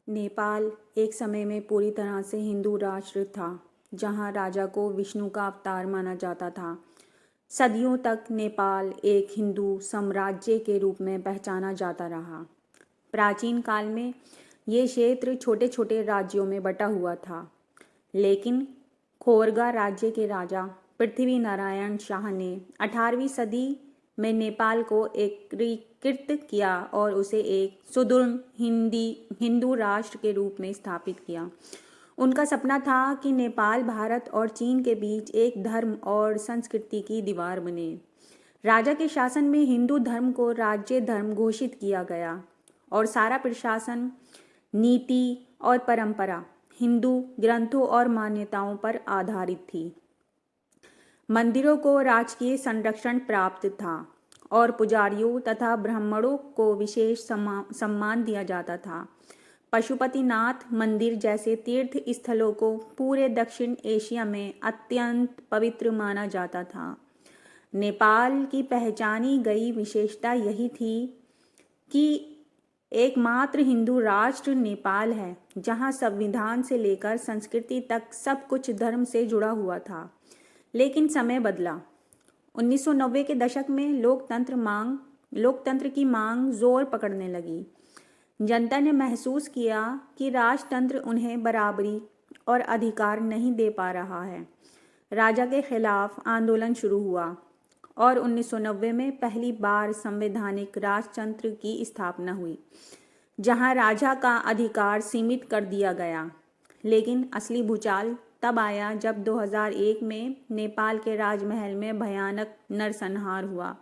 नेपाल एक समय में पूरी तरह से हिंदू राष्ट्र था, जहां राजा को विष्णु का अवतार माना जाता था। सदियों तक नेपाल एक हिंदू साम्राज्य के रूप में पहचाना जाता रहा। प्राचीन काल में ये क्षेत्र छोटे छोटे राज्यों में बटा हुआ था, लेकिन खोरगा राज्य के राजा पृथ्वी नारायण शाह ने 18वीं सदी में नेपाल को एकीकृत किया और उसे एक सुदृढ़ हिंदू राष्ट्र के रूप में स्थापित किया। उनका सपना था कि नेपाल भारत और चीन के बीच एक धर्म और संस्कृति की दीवार बने। राजा के शासन में हिंदू धर्म को राज्य धर्म घोषित किया गया और सारा प्रशासन, नीति और परंपरा हिंदू ग्रंथों और मान्यताओं पर आधारित थी। मंदिरों को राजकीय संरक्षण प्राप्त था और पुजारियों तथा ब्राह्मणों को विशेष सम्मान दिया जाता था। पशुपतिनाथ मंदिर जैसे तीर्थ स्थलों को पूरे दक्षिण एशिया में अत्यंत पवित्र माना जाता था। नेपाल की पहचानी गई विशेषता यही थी कि एकमात्र हिंदू राष्ट्र नेपाल है, जहां संविधान से लेकर संस्कृति तक सब कुछ धर्म से जुड़ा हुआ था। लेकिन समय बदला। 1990 के दशक में लोकतंत्र की मांग जोर पकड़ने लगी। जनता ने महसूस किया कि राजतंत्र उन्हें बराबरी और अधिकार नहीं दे पा रहा है। राजा के खिलाफ आंदोलन शुरू हुआ और 1990 में पहली बार संवैधानिक राजतंत्र की स्थापना हुई, जहां राजा का अधिकार सीमित कर दिया गया। लेकिन असली भूचाल तब आया जब 2001 में नेपाल के राजमहल में भयानक नरसंहार हुआ।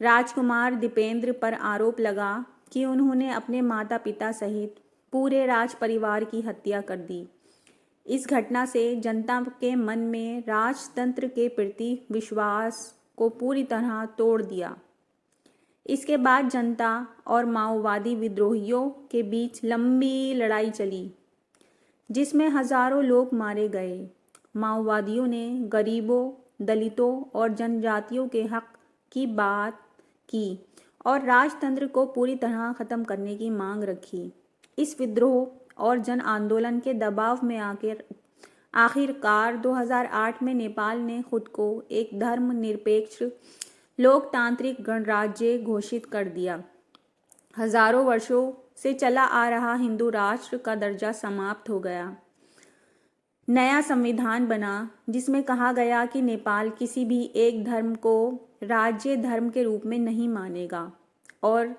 राजकुमार दीपेंद्र पर आरोप लगा कि उन्होंने अपने माता पिता सहित पूरे राज परिवार की हत्या कर दी। इस घटना से जनता के मन में राजतंत्र के प्रति विश्वास को पूरी तरह तोड़ दिया। इसके बाद जनता और माओवादी विद्रोहियों के बीच लंबी लड़ाई चली, जिसमें हजारों लोग मारे गए। माओवादियों ने गरीबों, दलितों और जनजातियों के हक की बात की और राजतंत्र को पूरी तरह खत्म करने की मांग रखी। इस विद्रोह और जन आंदोलन के दबाव में आखिरकार 2008 में नेपाल ने खुद को एक धर्मनिरपेक्ष लोकतांत्रिक गणराज्य घोषित कर दिया। हजारों वर्षों से चला आ रहा हिंदू राष्ट्र का दर्जा समाप्त हो गया। नया संविधान बना, जिसमें कहा गया कि नेपाल किसी भी एक धर्म को राज्य धर्म के रूप में नहीं मानेगा और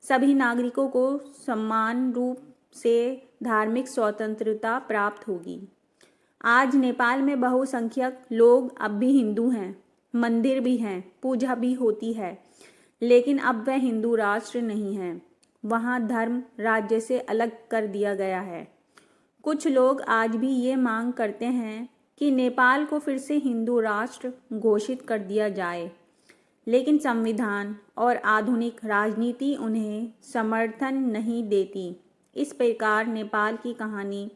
सभी नागरिकों को समान रूप से धार्मिक स्वतंत्रता प्राप्त होगी। आज नेपाल में बहुसंख्यक लोग अब भी हिंदू हैं, मंदिर भी हैं, पूजा भी होती है, लेकिन अब वह हिंदू राष्ट्र नहीं है। वहाँ धर्म राज्य से अलग कर दिया गया है। कुछ लोग आज भी ये मांग करते हैं कि नेपाल को फिर से हिंदू राष्ट्र घोषित कर दिया जाए, लेकिन संविधान और आधुनिक राजनीति उन्हें समर्थन नहीं देती। इस प्रकार नेपाल की कहानी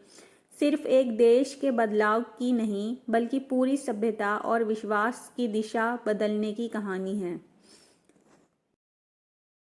सिर्फ एक देश के बदलाव की नहीं, बल्कि पूरी सभ्यता और विश्वास की दिशा बदलने की कहानी है।